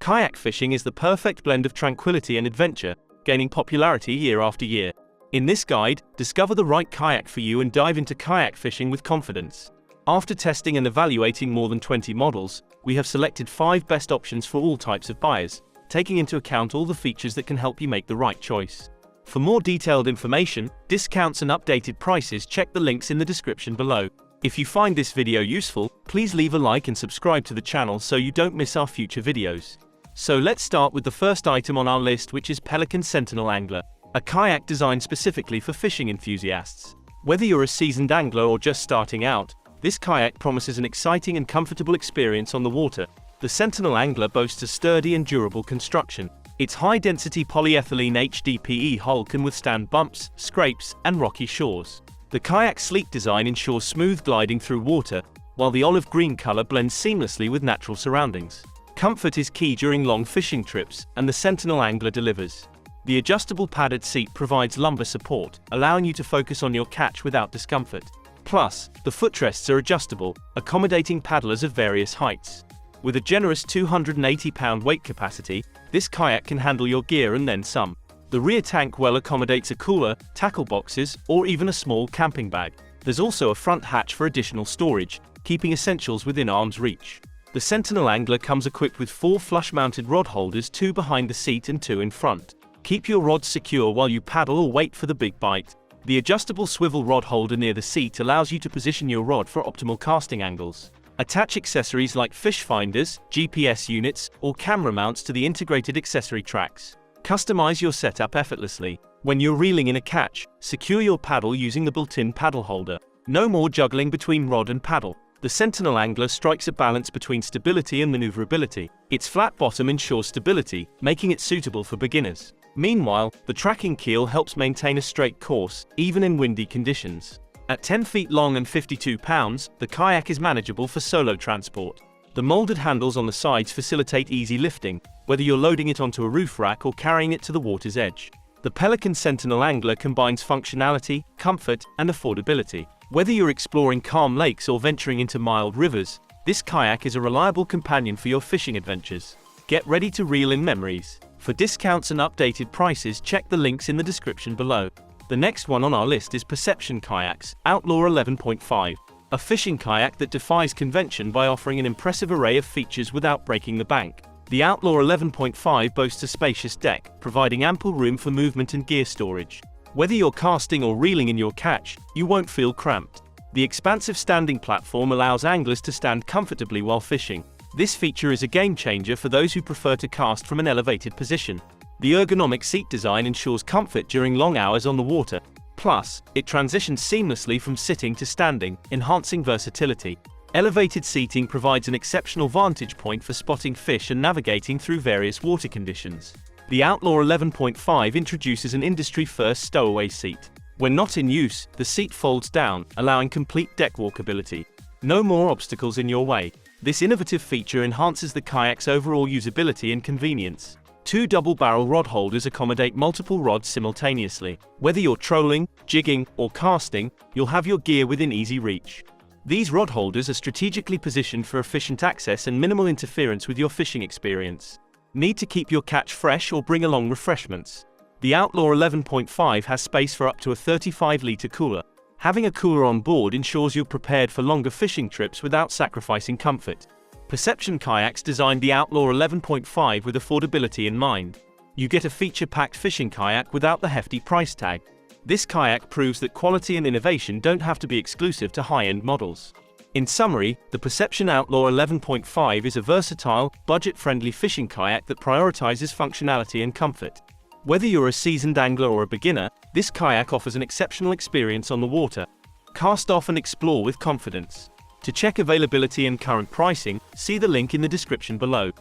Kayak fishing is the perfect blend of tranquility and adventure, gaining popularity year after year. In this guide, discover the right kayak for you and dive into kayak fishing with confidence. After testing and evaluating more than 20 models, we have selected 5 best options for all types of buyers, taking into account all the features that can help you make the right choice. For more detailed information, discounts and updated prices, check the links in the description below. If you find this video useful, please leave a like and subscribe to the channel so you don't miss our future videos. So let's start with the first item on our list, which is Pelican Sentinel Angler, a kayak designed specifically for fishing enthusiasts. Whether you're a seasoned angler or just starting out, this kayak promises an exciting and comfortable experience on the water. The Sentinel Angler boasts a sturdy and durable construction. Its high-density polyethylene HDPE hull can withstand bumps, scrapes, and rocky shores. The kayak's sleek design ensures smooth gliding through water, while the olive green color blends seamlessly with natural surroundings. Comfort is key during long fishing trips, and the Sentinel Angler delivers. The adjustable padded seat provides lumbar support, allowing you to focus on your catch without discomfort. Plus, the footrests are adjustable, accommodating paddlers of various heights. With a generous 280-pound weight capacity, this kayak can handle your gear and then some. The rear tank well accommodates a cooler, tackle boxes, or even a small camping bag. There's also a front hatch for additional storage, keeping essentials within arm's reach. The Sentinel Angler comes equipped with 4 flush-mounted rod holders, 2 behind the seat and 2 in front. Keep your rods secure while you paddle or wait for the big bite. The adjustable swivel rod holder near the seat allows you to position your rod for optimal casting angles. Attach accessories like fish finders, GPS units, or camera mounts to the integrated accessory tracks. Customize your setup effortlessly. When you're reeling in a catch, secure your paddle using the built-in paddle holder. No more juggling between rod and paddle. The Sentinel Angler strikes a balance between stability and maneuverability. Its flat bottom ensures stability, making it suitable for beginners. Meanwhile, the tracking keel helps maintain a straight course, even in windy conditions. At 10 feet long and 52 pounds, the kayak is manageable for solo transport. The molded handles on the sides facilitate easy lifting, whether you're loading it onto a roof rack or carrying it to the water's edge. The Pelican Sentinel Angler combines functionality, comfort, and affordability. Whether you're exploring calm lakes or venturing into mild rivers, this kayak is a reliable companion for your fishing adventures. Get ready to reel in memories. For discounts and updated prices, check the links in the description below. The next one on our list is Fishing Kayaks, Outlaw 11.5, a fishing kayak that defies convention by offering an impressive array of features without breaking the bank. The Outlaw 11.5 boasts a spacious deck, providing ample room for movement and gear storage. Whether you're casting or reeling in your catch, you won't feel cramped. The expansive standing platform allows anglers to stand comfortably while fishing. This feature is a game changer for those who prefer to cast from an elevated position. The ergonomic seat design ensures comfort during long hours on the water. Plus, it transitions seamlessly from sitting to standing, enhancing versatility. Elevated seating provides an exceptional vantage point for spotting fish and navigating through various water conditions. The Outlaw 11.5 introduces an industry-first stowaway seat. When not in use, the seat folds down, allowing complete deck walkability. No more obstacles in your way. This innovative feature enhances the kayak's overall usability and convenience. 2 double-barrel rod holders accommodate multiple rods simultaneously. Whether you're trolling, jigging, or casting, you'll have your gear within easy reach. These rod holders are strategically positioned for efficient access and minimal interference with your fishing experience. Need to keep your catch fresh or bring along refreshments? The Outlaw 11.5 has space for up to a 35-liter cooler. Having a cooler on board ensures you're prepared for longer fishing trips without sacrificing comfort. Fishing Kayaks designed the Outlaw 11.5 with affordability in mind. You get a feature-packed fishing kayak without the hefty price tag. This kayak proves that quality and innovation don't have to be exclusive to high-end models. In summary, the Fishing Outlaw 11.5 is a versatile, budget-friendly fishing kayak that prioritizes functionality and comfort. Whether you're a seasoned angler or a beginner, this kayak offers an exceptional experience on the water. Cast off and explore with confidence. To check availability and current pricing, see the link in the description below.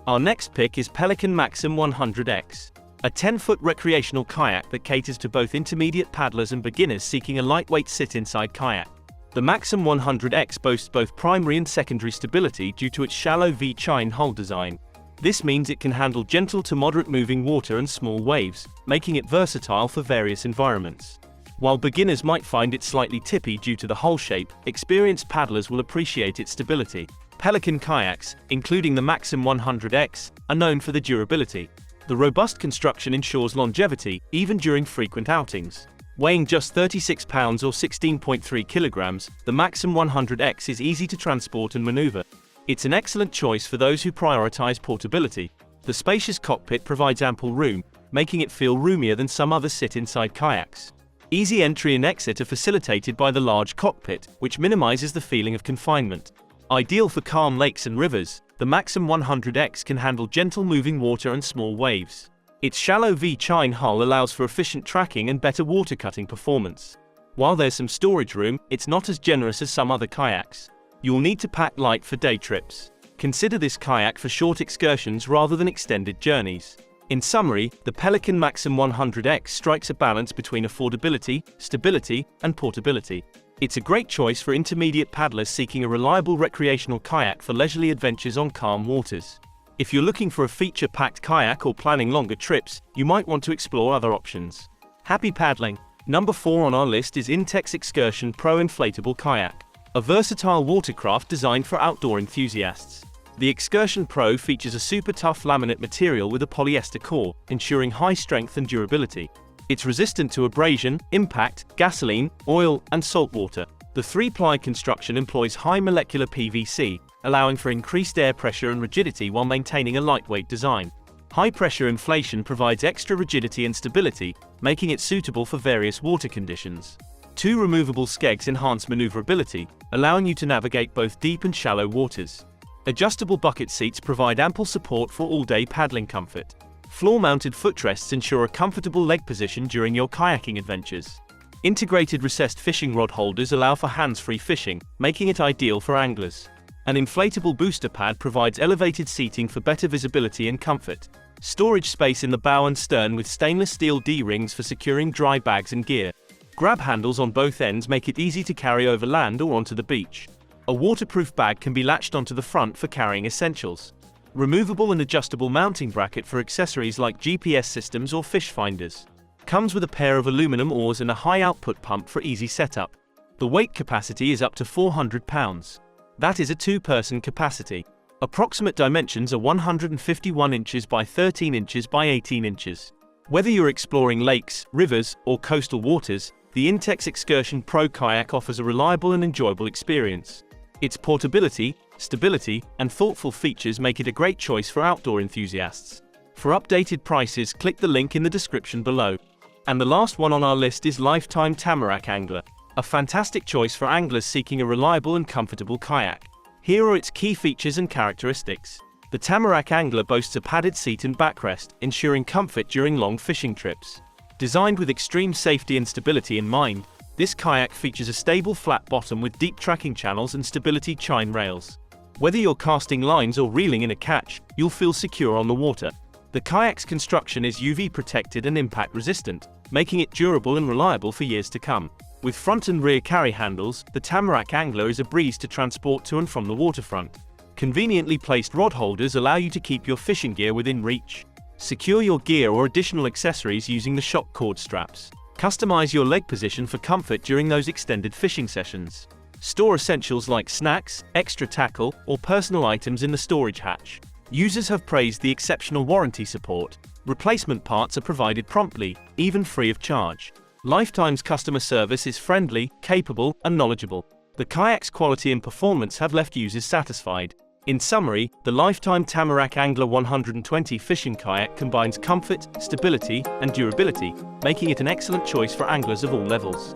Our next pick is Pelican Maxim 100X, a 10-foot recreational kayak that caters to both intermediate paddlers and beginners seeking a lightweight sit-inside kayak. The Maxim 100X boasts both primary and secondary stability due to its shallow V-chine hull design. This means it can handle gentle to moderate moving water and small waves, making it versatile for various environments. While beginners might find it slightly tippy due to the hull shape, experienced paddlers will appreciate its stability. Pelican kayaks, including the Maxim 100X, are known for their durability. The robust construction ensures longevity, even during frequent outings. Weighing just 36 pounds or 16.3 kilograms, the Maxim 100X is easy to transport and maneuver. It's an excellent choice for those who prioritize portability. The spacious cockpit provides ample room, making it feel roomier than some other sit-inside kayaks. Easy entry and exit are facilitated by the large cockpit, which minimizes the feeling of confinement. Ideal for calm lakes and rivers, the Maxim 100X can handle gentle moving water and small waves. Its shallow V-chine hull allows for efficient tracking and better water-cutting performance. While there's some storage room, it's not as generous as some other kayaks. You'll need to pack light for day trips. Consider this kayak for short excursions rather than extended journeys. In summary, the Pelican Maxim 100X strikes a balance between affordability, stability, and portability. It's a great choice for intermediate paddlers seeking a reliable recreational kayak for leisurely adventures on calm waters. If you're looking for a feature-packed kayak or planning longer trips, you might want to explore other options. Happy paddling! Number 4 on our list is Intex Excursion Pro Inflatable Kayak, a versatile watercraft designed for outdoor enthusiasts. The Excursion Pro features a super tough laminate material with a polyester core, ensuring high strength and durability. It's resistant to abrasion, impact, gasoline, oil, and salt water. The 3-ply construction employs high molecular PVC, allowing for increased air pressure and rigidity while maintaining a lightweight design. High-pressure inflation provides extra rigidity and stability, making it suitable for various water conditions. 2 removable skegs enhance maneuverability, allowing you to navigate both deep and shallow waters. Adjustable bucket seats provide ample support for all-day paddling comfort. Floor-mounted footrests ensure a comfortable leg position during your kayaking adventures. Integrated recessed fishing rod holders allow for hands-free fishing, making it ideal for anglers. An inflatable booster pad provides elevated seating for better visibility and comfort. Storage space in the bow and stern with stainless steel D-rings for securing dry bags and gear. Grab handles on both ends make it easy to carry over land or onto the beach. A waterproof bag can be latched onto the front for carrying essentials. Removable and adjustable mounting bracket for accessories like GPS systems or fish finders. Comes with a pair of aluminum oars and a high-output pump for easy setup. The weight capacity is up to 400 pounds. That is a 2-person capacity. Approximate dimensions are 151 inches by 13 inches by 18 inches. Whether you're exploring lakes, rivers, or coastal waters, the Intex Excursion Pro Kayak offers a reliable and enjoyable experience. Its portability, stability, and thoughtful features make it a great choice for outdoor enthusiasts. For updated prices, click the link in the description below. And the last one on our list is Lifetime Tamarack Angler, a fantastic choice for anglers seeking a reliable and comfortable kayak. Here are its key features and characteristics. The Tamarack Angler boasts a padded seat and backrest, ensuring comfort during long fishing trips. Designed with extreme safety and stability in mind, this kayak features a stable flat bottom with deep tracking channels and stability chine rails. Whether you're casting lines or reeling in a catch, you'll feel secure on the water. The kayak's construction is UV protected and impact resistant, making it durable and reliable for years to come. With front and rear carry handles, the Tamarack Angler is a breeze to transport to and from the waterfront. Conveniently placed rod holders allow you to keep your fishing gear within reach. Secure your gear or additional accessories using the shock cord straps. Customize your leg position for comfort during those extended fishing sessions. Store essentials like snacks, extra tackle, or personal items in the storage hatch. Users have praised the exceptional warranty support. Replacement parts are provided promptly, even free of charge. Lifetime's customer service is friendly, capable, and knowledgeable. The kayak's quality and performance have left users satisfied. In summary, the Lifetime Tamarack Angler 120 fishing kayak combines comfort, stability, and durability, making it an excellent choice for anglers of all levels.